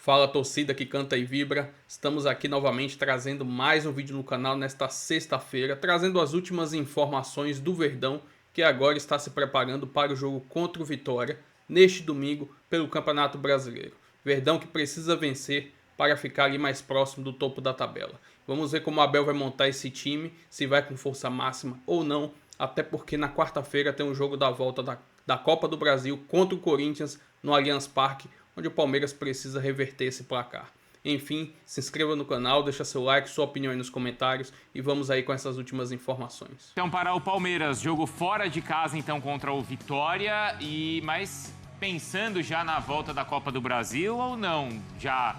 Fala, torcida que canta e vibra, estamos aqui novamente trazendo mais um vídeo no canal nesta sexta-feira, trazendo as últimas informações do Verdão, que agora está se preparando para o jogo contra o Vitória, neste domingo, pelo Campeonato Brasileiro. Verdão que precisa vencer para ficar ali mais próximo do topo da tabela. Vamos ver como o Abel vai montar esse time, se vai com força máxima ou não, até porque na quarta-feira tem um jogo da volta da Copa do Brasil contra o Corinthians no Allianz Parque, onde o Palmeiras precisa reverter esse placar. Enfim, se inscreva no canal, deixa seu like, sua opinião aí nos comentários e vamos aí com essas últimas informações. Então, para o Palmeiras, jogo fora de casa então contra o Vitória, mas pensando já na volta da Copa do Brasil ou não? Já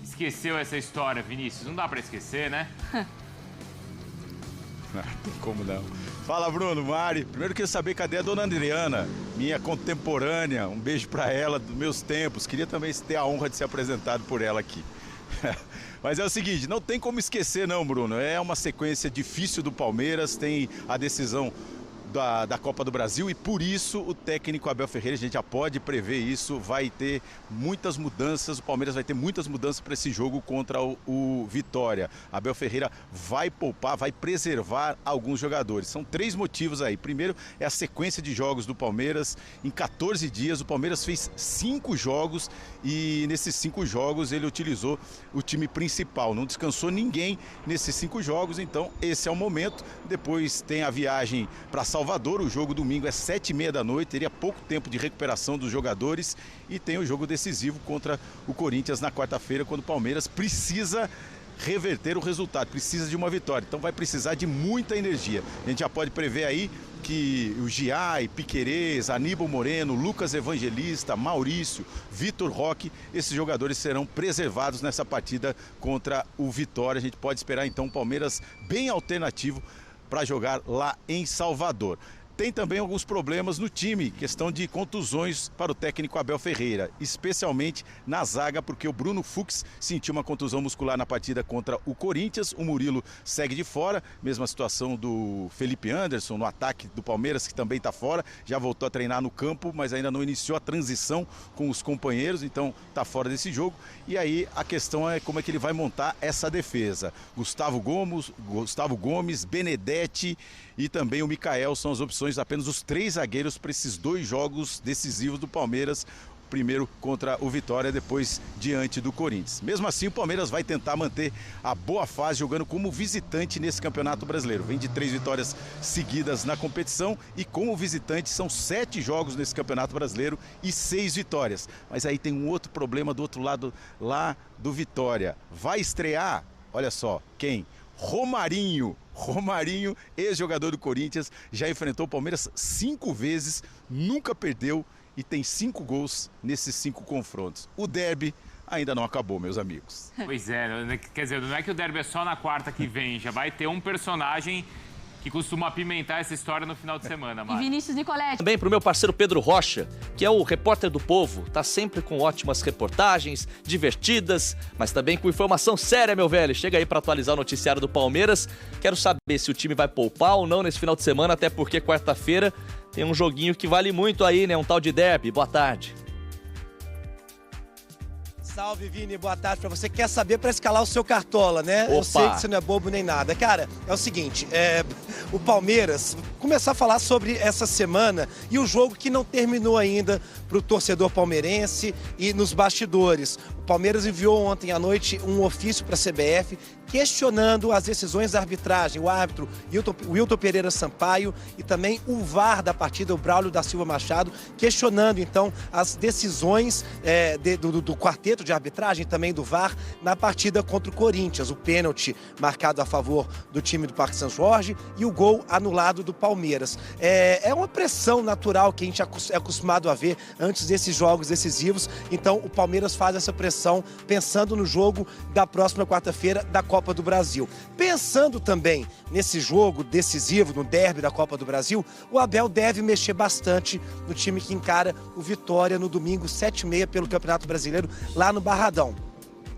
esqueceu essa história, Vinícius? Não dá para esquecer, né? Não tem como não. Fala, Bruno, Mari. Primeiro queria saber cadê a dona Adriana, minha contemporânea. Um beijo pra ela dos meus tempos. Queria também ter a honra de ser apresentado por ela aqui. Mas é o seguinte, não tem como esquecer não, Bruno. É uma sequência difícil do Palmeiras, tem a decisão da Copa do Brasil e por isso o técnico Abel Ferreira, a gente já pode prever isso, vai ter muitas mudanças, o Palmeiras vai ter muitas mudanças para esse jogo contra o Vitória. Abel Ferreira vai poupar, vai preservar alguns jogadores. São três motivos aí. Primeiro é a sequência de jogos do Palmeiras. Em 14 dias o Palmeiras fez 5 jogos e nesses 5 jogos ele utilizou o time principal. Não descansou ninguém nesses 5 jogos, então esse é o momento. Depois tem a viagem para Salvador, o jogo domingo é 7h30 da noite, teria pouco tempo de recuperação dos jogadores e tem o jogo decisivo contra o Corinthians na quarta-feira, quando o Palmeiras precisa reverter o resultado, precisa de uma vitória, então vai precisar de muita energia. A gente já pode prever aí que o Giai, Piquerez, Aníbal Moreno, Lucas Evangelista, Maurício, Vitor Roque, esses jogadores serão preservados nessa partida contra o Vitória. A gente pode esperar então o Palmeiras bem alternativo para jogar lá em Salvador. Tem também alguns problemas no time, questão de contusões para o técnico Abel Ferreira, especialmente na zaga, porque o Bruno Fux sentiu uma contusão muscular na partida contra o Corinthians, o Murilo segue de fora, mesma situação do Felipe Anderson no ataque do Palmeiras, que também está fora, já voltou a treinar no campo, mas ainda não iniciou a transição com os companheiros, então está fora desse jogo. E aí a questão é como é que ele vai montar essa defesa. Gustavo Gomes, Benedetti e também o Mikael são as opções, apenas os 3 zagueiros para esses 2 jogos decisivos do Palmeiras, primeiro contra o Vitória, depois diante do Corinthians. Mesmo assim, o Palmeiras vai tentar manter a boa fase jogando como visitante nesse Campeonato Brasileiro. Vem de 3 vitórias seguidas na competição e como visitante são 7 jogos nesse Campeonato Brasileiro e 6 vitórias. Mas aí tem um outro problema do outro lado lá do Vitória. Vai estrear, olha só, quem? Romarinho, ex-jogador do Corinthians, já enfrentou o Palmeiras 5 vezes, nunca perdeu e tem 5 gols nesses 5 confrontos. O derby ainda não acabou, meus amigos. Pois é, quer dizer, não é que o derby é só na quarta que vem, já vai ter um personagem que costuma apimentar essa história no final de semana, Mari. E Vinícius Nicoletti. Também para o meu parceiro Pedro Rocha, que é o repórter do Povo, tá sempre com ótimas reportagens, divertidas, mas também com informação séria, meu velho. Chega aí para atualizar o noticiário do Palmeiras. Quero saber se o time vai poupar ou não nesse final de semana, até porque quarta-feira tem um joguinho que vale muito aí, né? Um tal de derby. Boa tarde. Salve, Vini, boa tarde pra você. Quer saber pra escalar o seu cartola, né? Opa. Eu sei que você não é bobo nem nada. Cara, é o seguinte, o Palmeiras, começar a falar sobre essa semana e o jogo que não terminou ainda pro torcedor palmeirense e nos bastidores. O Palmeiras enviou ontem à noite um ofício pra CBF questionando as decisões da arbitragem, o árbitro Wilton Pereira Sampaio e também o VAR da partida, o Braulio da Silva Machado, questionando então as decisões do quarteto de arbitragem, também do VAR, na partida contra o Corinthians, o pênalti marcado a favor do time do Parque São Jorge e o gol anulado do Palmeiras. É uma pressão natural que a gente é acostumado a ver antes desses jogos decisivos, então o Palmeiras faz essa pressão pensando no jogo da próxima quarta-feira da Copa do Brasil. Pensando também nesse jogo decisivo, no derby da Copa do Brasil, o Abel deve mexer bastante no time que encara o Vitória no domingo, 7h30, pelo Campeonato Brasileiro, lá no Barradão.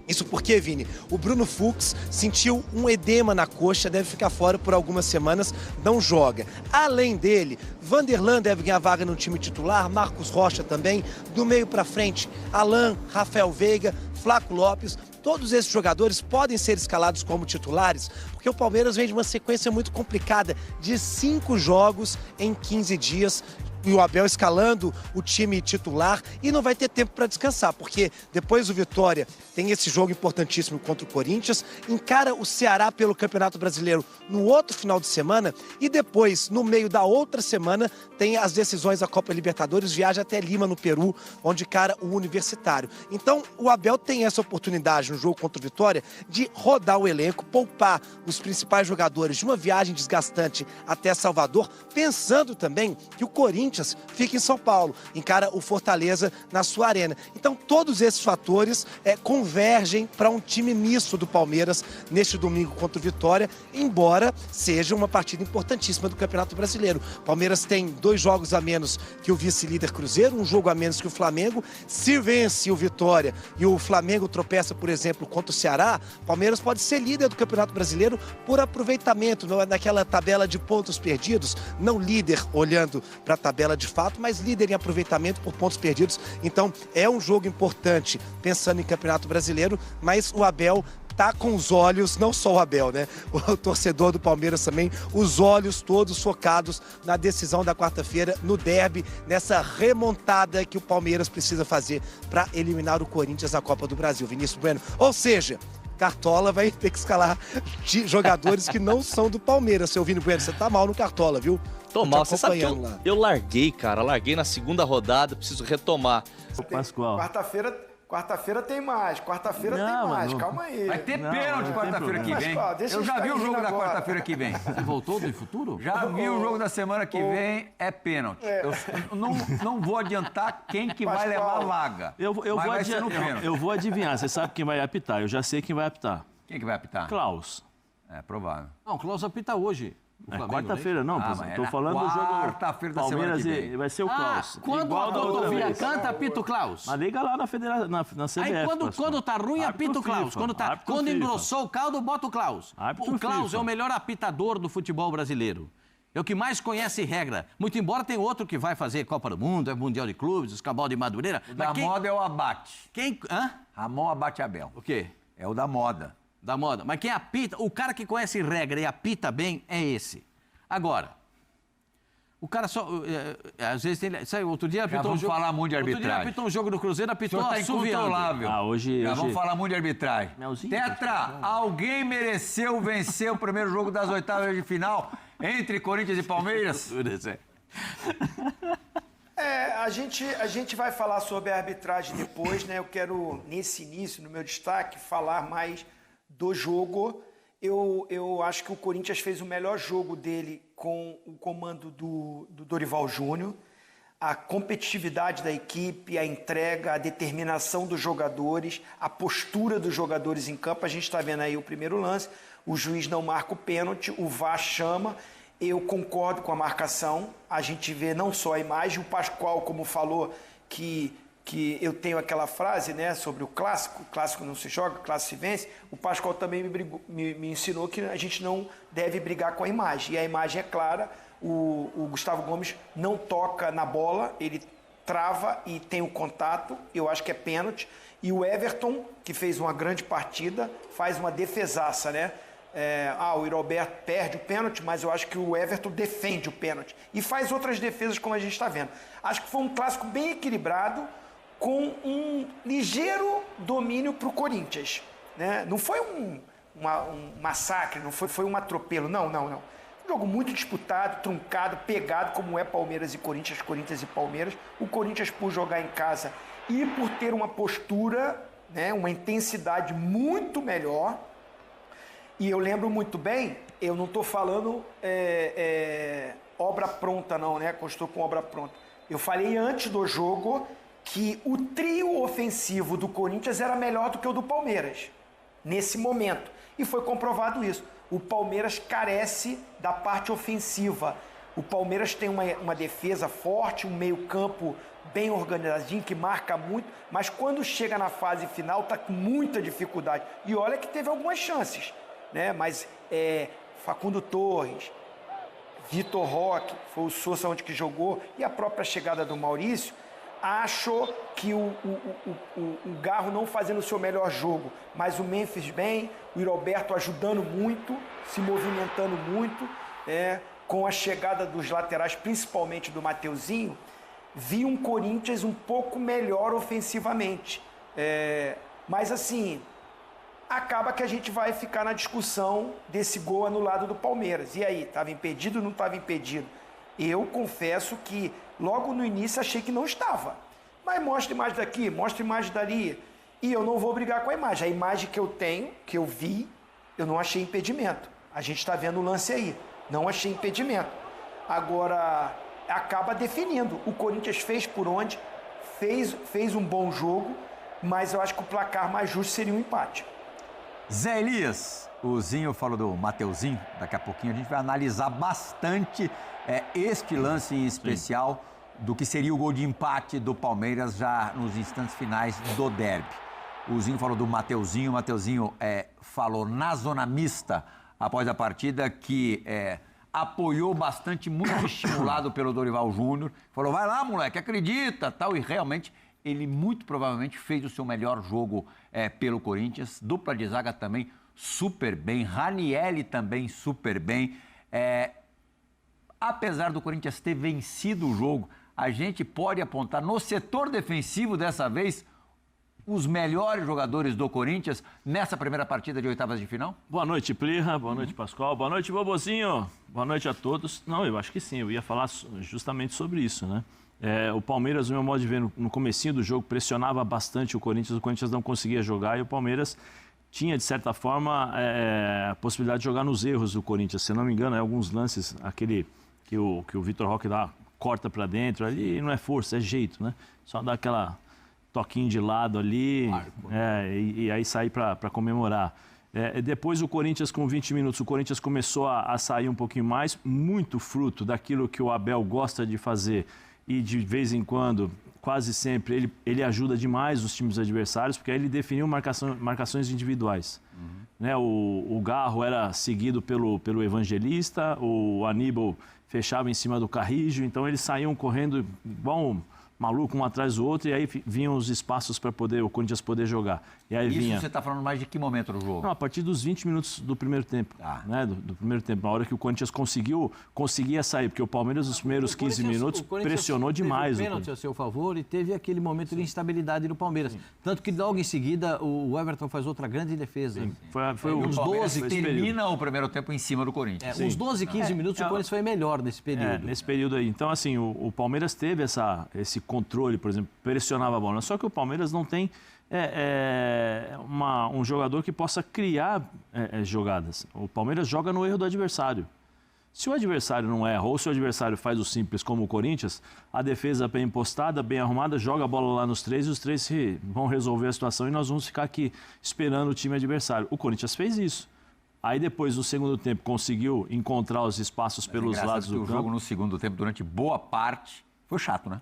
Isso porque, Vini, o Bruno Fux sentiu um edema na coxa, deve ficar fora por algumas semanas, não joga. Além dele, Vanderlan deve ganhar vaga no time titular, Marcos Rocha também, do meio para frente, Alan, Rafael Veiga, Flaco Lopes. Todos esses jogadores podem ser escalados como titulares, porque o Palmeiras vem de uma sequência muito complicada de 5 jogos em 15 dias. E o Abel escalando o time titular e não vai ter tempo para descansar, porque depois o Vitória tem esse jogo importantíssimo contra o Corinthians, encara o Ceará pelo Campeonato Brasileiro no outro final de semana e depois, no meio da outra semana, tem as decisões da Copa Libertadores, viaja até Lima, no Peru, onde encara o Universitário. Então, o Abel tem essa oportunidade no jogo contra o Vitória de rodar o elenco, poupar os principais jogadores de uma viagem desgastante até Salvador, pensando também que o Corinthians fica em São Paulo, encara o Fortaleza na sua arena. Então, todos esses fatores convergem para um time misto do Palmeiras neste domingo contra o Vitória, embora seja uma partida importantíssima do Campeonato Brasileiro. O Palmeiras tem 2 jogos a menos que o vice-líder Cruzeiro, um jogo a menos que o Flamengo. Se vence o Vitória e o Flamengo tropeça, por exemplo, contra o Ceará, o Palmeiras pode ser líder do Campeonato Brasileiro por aproveitamento naquela tabela de pontos perdidos, não líder olhando para a tabela de fato, mas líder em aproveitamento por pontos perdidos. Então, é um jogo importante pensando em Campeonato Brasileiro, mas o Abel tá com os olhos, não só o Abel, né? O torcedor do Palmeiras também, os olhos todos focados na decisão da quarta-feira, no derby, nessa remontada que o Palmeiras precisa fazer para eliminar o Corinthians na Copa do Brasil. Vinícius Bueno. Ou seja, Cartola vai ter que escalar jogadores que não são do Palmeiras. Seu Vini Bueno, você tá mal no Cartola, viu? Tô mal, você sabe que eu larguei, cara. Larguei na segunda rodada, preciso retomar. Pascoal. Quarta-feira tem mais, quarta-feira tem mais, mano, calma aí. Vai ter pênalti quarta-feira que vem. Eu já vi o jogo da quarta-feira que vem. Você voltou do futuro? Já vi o jogo da semana que vem, é pênalti. Eu não vou adiantar quem que vai levar a vaga. Eu vou adivinhar, você sabe quem vai apitar, eu já sei quem vai apitar. Quem que vai apitar? Klaus. É provável. Não, o Klaus apita hoje. Quarta-feira não, tô falando do jogo quarta-feira da semana que vem. Vai ser o Klaus. Quando a rodovia canta, apita o Klaus. Mas liga lá na CBF. Aí quando tá ruim, apita o Klaus. Quando engrossou o caldo, bota o Klaus. O Klaus é o melhor apitador do futebol brasileiro. É o que mais conhece regra. Muito embora tem outro que vai fazer Copa do Mundo, é Mundial de Clubes, Escambau de Madureira. O da moda é o Abate. Hã? Ramon Abate Abel. O quê? É o da moda. Da moda. Mas quem apita, o cara que conhece regra e apita bem é esse. Agora, o cara só... às vezes tem... Sabe, outro dia apitou um jogo... falar muito de arbitragem. Outro dia apitou um jogo do Cruzeiro, apitou incontrolável. Hoje... Já vamos falar muito de arbitragem. Tetra, alguém mereceu vencer o primeiro jogo das oitavas de final entre Corinthians e Palmeiras? A gente vai falar sobre a arbitragem depois, né? Eu quero, nesse início, no meu destaque, falar mais do jogo. Eu acho que o Corinthians fez o melhor jogo dele com o comando do Dorival Júnior. A competitividade da equipe, a entrega, a determinação dos jogadores, a postura dos jogadores em campo. A gente está vendo aí o primeiro lance, o juiz não marca o pênalti, o VAR chama. Eu concordo com a marcação, a gente vê não só a imagem, o Pascoal, como falou, que eu tenho aquela frase, né, sobre o clássico não se joga, o clássico se vence. O Pascoal também me ensinou que a gente não deve brigar com a imagem, e a imagem é clara. O Gustavo Gomes não toca na bola, ele trava e tem o contato, eu acho que é pênalti. E o Everton, que fez uma grande partida, faz uma defesaça, né? O Roberto perde o pênalti, mas eu acho que o Everton defende o pênalti. E faz outras defesas, como a gente está vendo. Acho que foi um clássico bem equilibrado, com um ligeiro domínio para o Corinthians, né? Não foi um massacre, não foi um atropelo, não. Um jogo muito disputado, truncado, pegado, como é Palmeiras e Corinthians e Palmeiras. O Corinthians, por jogar em casa e por ter uma postura, né, uma intensidade muito melhor. E eu lembro muito bem, eu não estou falando obra pronta não, né? Estou com obra pronta. Eu falei antes do jogo que o trio ofensivo do Corinthians era melhor do que o do Palmeiras, nesse momento. E foi comprovado isso. O Palmeiras carece da parte ofensiva. O Palmeiras tem uma defesa forte, um meio-campo bem organizadinho, que marca muito, mas quando chega na fase final está com muita dificuldade. E olha que teve algumas chances, né? Mas Facundo Torres, Vitor Roque, foi o Sousa onde que jogou, e a própria chegada do Maurício, achou que o Garro não fazendo o seu melhor jogo, mas o Memphis bem, o Roberto ajudando muito, se movimentando muito, com a chegada dos laterais, principalmente do Mateuzinho, vi um Corinthians um pouco melhor ofensivamente. Mas assim, acaba que a gente vai ficar na discussão desse gol anulado do Palmeiras. E aí, estava impedido ou não estava impedido? Eu confesso que logo no início achei que não estava. Mas mostra imagem daqui, mostra imagem dali. E eu não vou brigar com a imagem. A imagem que eu tenho, que eu vi, eu não achei impedimento. A gente está vendo o lance aí. Não achei impedimento. Agora, acaba definindo. O Corinthians fez por onde, fez um bom jogo, mas eu acho que o placar mais justo seria um empate. Zé Elias, o Zinho falou do Mateuzinho, daqui a pouquinho a gente vai analisar bastante este lance em especial do que seria o gol de empate do Palmeiras já nos instantes finais do derby. O Zinho falou do Mateuzinho, o Mateuzinho falou na zona mista após a partida que apoiou bastante, muito estimulado pelo Dorival Júnior, falou, vai lá moleque, acredita, tal, e realmente ele muito provavelmente fez o seu melhor jogo pelo Corinthians, dupla de zaga também super bem, Ranielli também super bem. Apesar do Corinthians ter vencido o jogo, a gente pode apontar no setor defensivo dessa vez os melhores jogadores do Corinthians nessa primeira partida de oitavas de final? Boa noite, Plirra. Boa noite, Pascoal. Boa noite, Bobozinho. Boa noite a todos. Não, eu acho que sim. Eu ia falar justamente sobre isso, né? O Palmeiras, no meu modo de ver, no comecinho do jogo, pressionava bastante o Corinthians não conseguia jogar e o Palmeiras tinha, de certa forma, a possibilidade de jogar nos erros do Corinthians. Se não me engano, alguns lances, aquele que o Vitor Roque dá, corta para dentro, ali não é força, é jeito, né? Só dá aquela toquinho de lado ali, e aí sair para comemorar. Depois o Corinthians, com 20 minutos, o Corinthians começou a sair um pouquinho mais, muito fruto daquilo que o Abel gosta de fazer e de vez em quando, quase sempre, ele ajuda demais os times adversários, porque aí ele definiu marcações individuais. Né? O Garro era seguido pelo Evangelista, o Aníbal fechava em cima do Carrijo, então eles saíam correndo igual maluco um atrás do outro, e aí vinham os espaços para o Corinthians poder jogar. E aí Isso você está falando mais de que momento do jogo? Não, a partir dos 20 minutos do primeiro tempo. Né? Do primeiro tempo, na hora que o Corinthians conseguia sair, porque o Palmeiras nos primeiros 15 minutos pressionou demais. Teve o pênalti a seu favor e teve aquele momento de instabilidade do Palmeiras. Sim. Tanto que logo em seguida o Everton faz outra grande defesa. Sim. Foi uns 12 termina o primeiro tempo em cima do Corinthians. Uns 12, 15 minutos o Corinthians foi melhor nesse período. Nesse período aí. Então, assim, o Palmeiras teve esse controle, por exemplo, pressionava a bola. Só que o Palmeiras não tem um jogador que possa criar jogadas. O Palmeiras joga no erro do adversário. Se o adversário não erra, ou se o adversário faz o simples como o Corinthians, a defesa bem postada, bem arrumada, joga a bola lá nos três e os três vão resolver a situação e nós vamos ficar aqui esperando o time adversário. O Corinthians fez isso. Aí depois, no segundo tempo, conseguiu encontrar os espaços pelos lados do campo. O jogo no segundo tempo, durante boa parte, foi chato, né?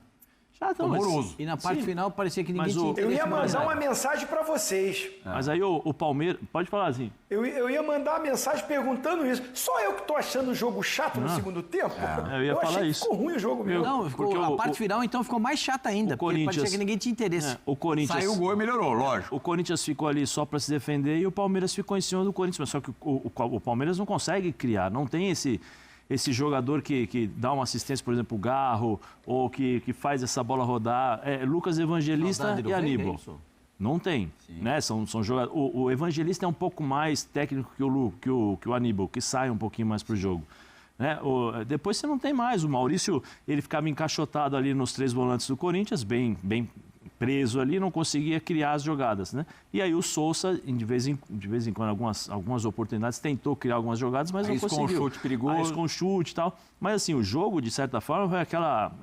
Horroroso. E na parte final parecia que ninguém tinha interesse. Eu ia mandar uma mensagem para vocês. Mas aí o Palmeiras... Pode falar assim. Eu ia mandar uma mensagem perguntando isso. Só eu que tô achando o jogo chato no segundo tempo? Eu ia falar isso. Ficou ruim o jogo mesmo. Não, a parte final então ficou mais chata ainda. Porque parecia que ninguém tinha interesse. O Corinthians... Saiu o gol e melhorou, lógico. O Corinthians ficou ali só para se defender e o Palmeiras ficou em cima do Corinthians. Só que o Palmeiras não consegue criar. Não tem esse jogador que dá uma assistência, por exemplo, o Garro, ou que faz essa bola rodar. Lucas Evangelista e Aníbal. Não tem. Né? São jogadores. O Evangelista é um pouco mais técnico que o Aníbal, que sai um pouquinho mais para o jogo. Né? Depois você não tem mais. O Maurício, ele ficava encaixotado ali nos três volantes do Corinthians, bem preso ali, não conseguia criar as jogadas, né? E aí o Sousa, de vez em quando, algumas oportunidades, tentou criar algumas jogadas, mas não conseguiu. Com um chute perigoso. Com chute e tal. Mas assim, o jogo, de certa forma,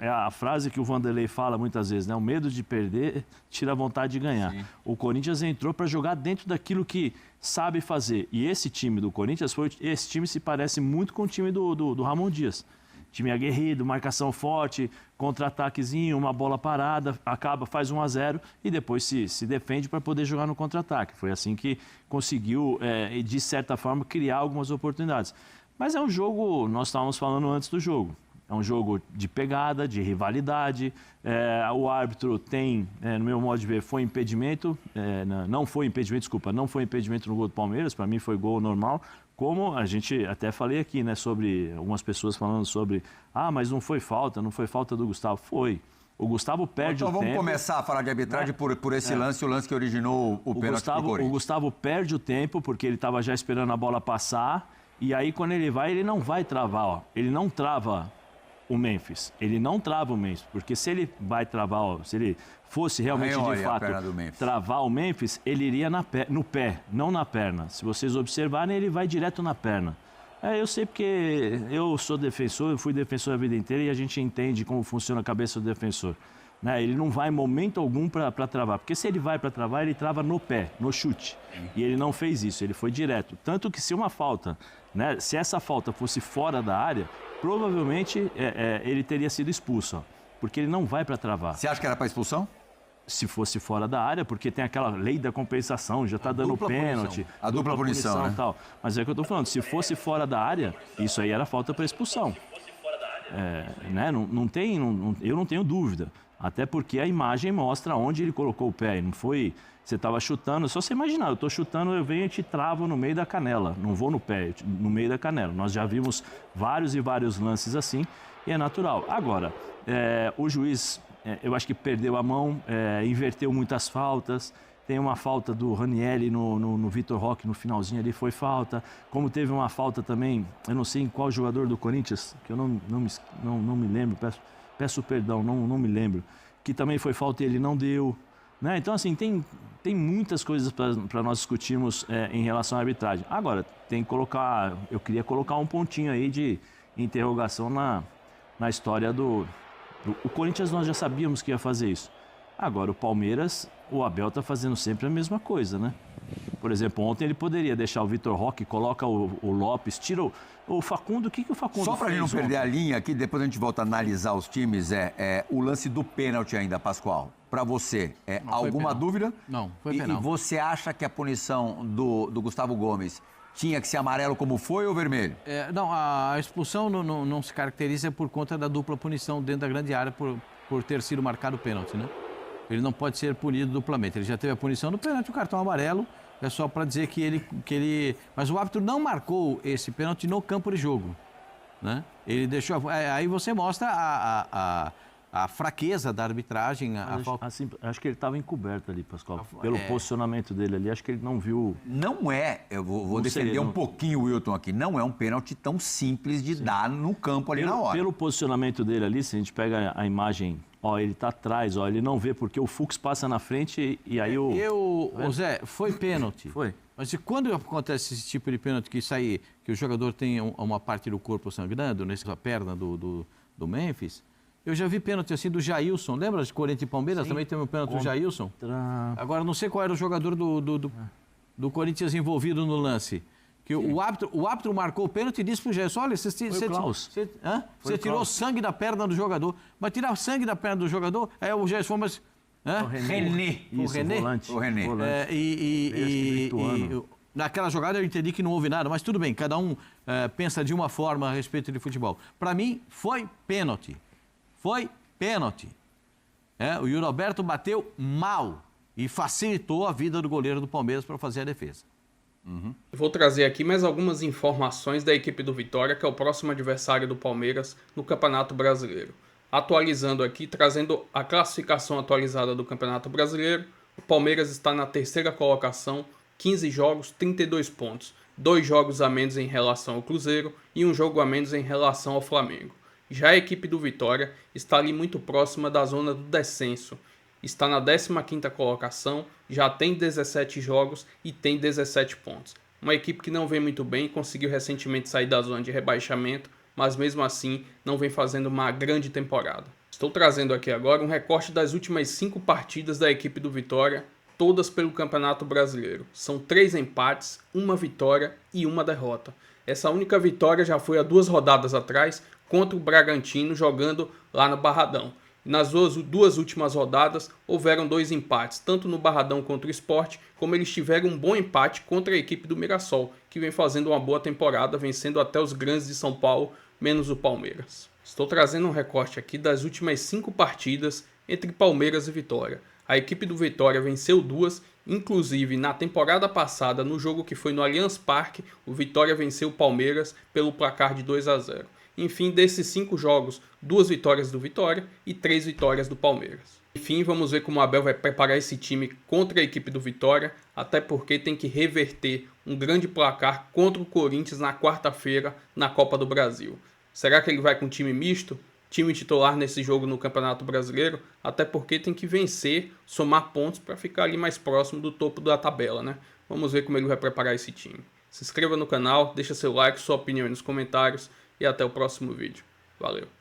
é a frase que o Vanderlei fala muitas vezes, né? O medo de perder tira a vontade de ganhar. Sim. O Corinthians entrou para jogar dentro daquilo que sabe fazer. E esse time do Corinthians, esse time se parece muito com o time do Ramon Dias. time aguerrido, marcação forte, contra-ataquezinho, uma bola parada, acaba, faz 1-0 e depois se defende para poder jogar no contra-ataque. Foi assim que conseguiu, de certa forma, criar algumas oportunidades. Mas é um jogo, nós estávamos falando antes do jogo, é um jogo de pegada, de rivalidade. O árbitro tem, no meu modo de ver, foi impedimento, não foi impedimento no gol do Palmeiras, para mim foi gol normal. Como a gente até falei aqui, né, sobre algumas pessoas falando sobre, mas não foi falta do Gustavo. Foi. O Gustavo perde o tempo. Então vamos começar a falar de arbitragem por esse lance, o lance que originou o pênalti do Corinthians. O Gustavo perde o tempo porque ele estava já esperando a bola passar e aí quando ele não vai travar, ele não trava o Memphis. Ele não trava o Memphis, porque se ele vai travar, se ele fosse realmente de fato travar o Memphis, ele iria no pé, não na perna. Se vocês observarem, ele vai direto na perna. Eu sei porque eu sou defensor, eu fui defensor a vida inteira e a gente entende como funciona a cabeça do defensor. Né? Ele não vai em momento algum para travar, porque se ele vai para travar, ele trava no pé, no chute. E ele não fez isso, ele foi direto. Tanto que se uma falta, né, se essa falta fosse fora da área, provavelmente ele teria sido expulso, porque ele não vai para travar. Você acha que era para expulsão? Se fosse fora da área, porque tem aquela lei da compensação, já está dando pênalti. A dupla punição, né? Tal. Mas é o que eu estou falando, se fosse fora da área, isso aí era falta para expulsão. Né? Eu não tenho dúvida. Até porque a imagem mostra onde ele colocou o pé. Não foi... Você estava chutando, só você imaginar, eu estou chutando, eu venho e te travo no meio da canela. Não vou no pé, no meio da canela. Nós já vimos vários e vários lances assim e é natural. Agora, o juiz, eu acho que perdeu a mão, inverteu muitas faltas. Tem uma falta do Ranieri no Vitor Roque no finalzinho ali, foi falta. Como teve uma falta também, eu não sei em qual jogador do Corinthians, que eu não me lembro, peço perdão, não me lembro, que também foi falta e ele não deu. Né? Então, assim, tem muitas coisas para nós discutirmos em relação à arbitragem. Agora, eu queria colocar um pontinho aí de interrogação na história do... O Corinthians nós já sabíamos que ia fazer isso. Agora, o Palmeiras, o Abel está fazendo sempre a mesma coisa, né? Por exemplo, ontem ele poderia deixar o Vitor Roque, coloca o Lopes, tira o Facundo. O que o Facundo fez? Só para a gente não perder a linha aqui, depois a gente volta a analisar os times, o lance do pênalti ainda, Pascoal. Para você, alguma dúvida? Não, foi penal. E você acha que a punição do Gustavo Gomes tinha que ser amarelo como foi ou vermelho? Não, a expulsão não se caracteriza por conta da dupla punição dentro da grande área por ter sido marcado o pênalti, né? Ele não pode ser punido duplamente. Ele já teve a punição do pênalti, o cartão amarelo, é só para dizer que ele... Mas o árbitro não marcou esse pênalti no campo de jogo, né? Ele deixou... Aí você mostra a fraqueza da arbitragem. Acho que ele estava encoberto ali, Pascoal. Pelo posicionamento dele ali, acho que ele não viu... Não eu vou defender um pouquinho o Wilton aqui, não é um pênalti tão simples de dar no campo ali na hora. Pelo posicionamento dele ali, se a gente pega a imagem, ele está atrás, ele não vê porque o Fux passa na frente e aí Zé, foi pênalti. Foi. Mas e quando acontece esse tipo de pênalti que o jogador tem uma parte do corpo sangrando, nessa perna do Memphis... Eu já vi pênalti assim do Jailson. Lembra de Corinthians e Palmeiras? Sim. Também teve um pênalti do Jailson. Agora, não sei qual era o jogador do Corinthians envolvido no lance. Que o árbitro marcou o pênalti e disse pro Jailson, olha, você tirou sangue da perna do jogador. Mas tirar sangue da perna do jogador, o Jailson, mas... René. O René. Naquela jogada eu entendi que não houve nada, mas tudo bem, cada um pensa de uma forma a respeito de futebol. Para mim, foi pênalti. Foi pênalti. O Yuri Alberto bateu mal e facilitou a vida do goleiro do Palmeiras para fazer a defesa. Vou trazer aqui mais algumas informações da equipe do Vitória, que é o próximo adversário do Palmeiras no Campeonato Brasileiro. Atualizando aqui, trazendo a classificação atualizada do Campeonato Brasileiro, o Palmeiras está na terceira colocação, 15 jogos, 32 pontos, 2 jogos a menos em relação ao Cruzeiro e 1 jogo a menos em relação ao Flamengo. Já a equipe do Vitória está ali muito próxima da zona do descenso. Está na 15ª colocação, já tem 17 jogos e tem 17 pontos. Uma equipe que não vem muito bem, conseguiu recentemente sair da zona de rebaixamento, mas mesmo assim não vem fazendo uma grande temporada. Estou trazendo aqui agora um recorte das últimas 5 partidas da equipe do Vitória, todas pelo Campeonato Brasileiro. São 3 empates, 1 vitória e 1 derrota. Essa única vitória já foi há 2 rodadas atrás contra o Bragantino, jogando lá no Barradão. Nas duas últimas rodadas, houveram 2 empates, tanto no Barradão contra o Sport, como eles tiveram um bom empate contra a equipe do Mirassol, que vem fazendo uma boa temporada, vencendo até os grandes de São Paulo, menos o Palmeiras. Estou trazendo um recorte aqui das últimas 5 partidas entre Palmeiras e Vitória. A equipe do Vitória venceu 2, inclusive na temporada passada, no jogo que foi no Allianz Parque, o Vitória venceu o Palmeiras pelo placar de 2-0. Enfim, desses 5 jogos, 2 vitórias do Vitória e 3 vitórias do Palmeiras. Enfim, vamos ver como o Abel vai preparar esse time contra a equipe do Vitória, até porque tem que reverter um grande placar contra o Corinthians na quarta-feira na Copa do Brasil. Será que ele vai com time misto? Time titular nesse jogo no Campeonato Brasileiro? Até porque tem que vencer, somar pontos para ficar ali mais próximo do topo da tabela, né? Vamos ver como ele vai preparar esse time. Se inscreva no canal, deixa seu like, sua opinião aí nos comentários e até o próximo vídeo. Valeu!